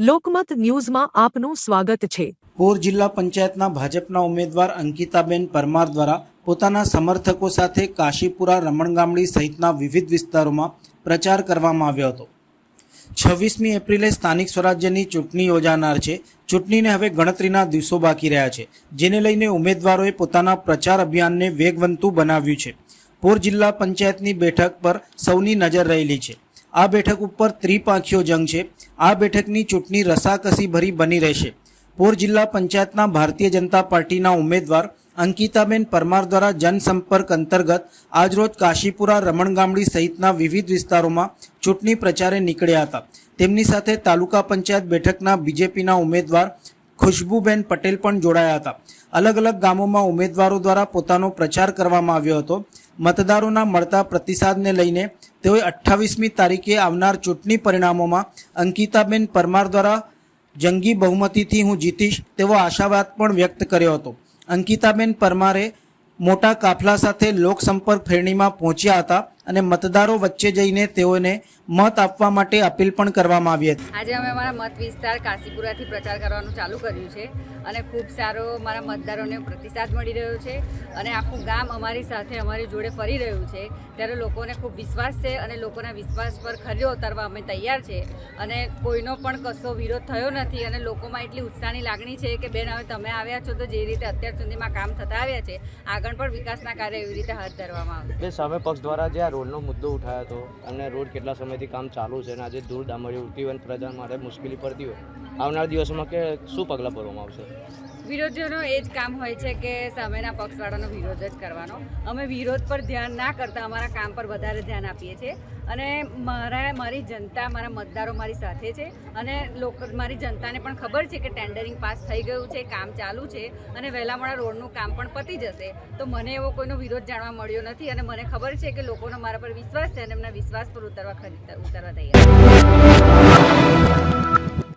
લોકમત ન્યૂઝમાં આપનું સ્વાગત છે। પોર જિલ્લા પંચાયતના ભાજપના ઉમેદવાર અંકિતાબેન પરમાર દ્વારા પોતાના સમર્થકો સાથે કાશીપુરા રમણગામડી સહિતના વિવિધ વિસ્તારોમાં પ્રચાર કરવામાં આવ્યો હતો। 26મી એપ્રિલે સ્થાનિક સ્વરાજ્યની ચૂંટણી યોજાનાર છે। ચૂંટણીને હવે ગણતરીના દિવસો બાકી રહ્યા છે, જેને લઈને ઉમેદવારોએ પોતાના પ્રચાર અભિયાનને વેગવંતું બનાવ્યું છે। પોર જિલ્લા પંચાયતની બેઠક પર સૌની નજર રહેલી છે। આ બેઠક ઉપર ત્રિપાંખીયો જંગ છે। આ બેઠકની ચૂંટણી રસાકસી ભરી બની રહેશે। પોર જિલ્લા પંચાયતના ભારતીય જનતા પાર્ટીના ઉમેદવાર અંકિતાબેન પરમાર દ્વારા જનસંપર્ક અંતર્ગત આજરોજ કાશીપુરા રમણગામડી સહિતના વિવિધ વિસ્તારોમાં ચૂંટણી પ્રચારે નીકળ્યા હતા। તેમની સાથે તાલુકા પંચાયત બેઠકના બીજેપીના ઉમેદવાર ખુશ્બુબેન પટેલ પણ જોડાયા હતા। અલગ અલગ ગામોમાં ઉમેદવારો દ્વારા પોતાનો પ્રચાર કરવામાં આવ્યો હતો। મતદારોના મળતા પ્રતિસાદને લઈને તેઓએ 28મી તારીખે આવનાર ચૂંટણી પરિણામોમાં અંકિતાબેન પરમાર દ્વારા જંગી બહુમતીથી હું જીતીશ તેવો આશાવાદ પણ વ્યક્ત કર્યો હતો। અંકિતાબેન પરમારે મોટા કાફલા સાથે લોકસંપર્ક ફેરણીમાં પહોંચ્યા હતા અને મતદારો વચ્ચે જઈને તેઓને મત આપવા માટે અપીલ પણ કરવામાં આવી હતી। આજે અમે અમારા મત વિસ્તાર કાશીપુરાથી પ્રચાર કરવાનું ચાલુ કર્યું છે અને ખૂબ સારો મારા મતદારોને પ્રતિસાદ મળી રહ્યો છે અને આખું ગામ અમારી સાથે અમારી જોડે ફરી રહ્યું છે, ત્યારે લોકોને ખૂબ વિશ્વાસ છે અને લોકોના વિશ્વાસ પર ખરો ઉતરવા અમે તૈયાર છે અને કોઈનો પણ કશો વિરોધ થયો નથી અને લોકોમાં એટલી ઉત્સાહની લાગણી છે કે બેન હવે તમે આવ્યા છો તો જે રીતે અત્યાર સુધીમાં કામ થતા આવ્યા છે આગળ પણ વિકાસના કાર્ય એવી રીતે હાથ ધરવામાં આવશે। સામે પક્ષ દ્વારા જે આ રોડનો મુદ્દો ઉઠાયો હતો અને રોડ કેટલા સમયથી કામ ચાલુ છે અને આજે દૂર ડામરી ઉઠી હોય પ્રજા માટે મુશ્કેલી પડતી હોય, આવનાર દિવસોમાં કે શું પગલાં ભરવામાં આવશે? વિરોધીઓનો એ જ કામ હોય છે કે સામેના પક્ષવાળાનો વિરોધ જ કરવાનો। અમે વિરોધ પર ધ્યાન ના કરતા અમારા કામ પર વધારે ધ્યાન આપીએ છીએ અને મારી જનતા મારા મતદારો મારી સાથે છે અને મારી જનતાને પણ ખબર છે કે ટેન્ડરિંગ પાસ થઈ ગયું છે, કામ ચાલુ છે અને વહેલા મોડા રોડનું કામ પણ પતી જશે। તો મને એવો કોઈનો વિરોધ જાણવા મળ્યો નથી અને મને ખબર છે કે લોકોનો મારા પર વિશ્વાસ છે અને એમના વિશ્વાસ પર ઉતરવા તૈયાર છે।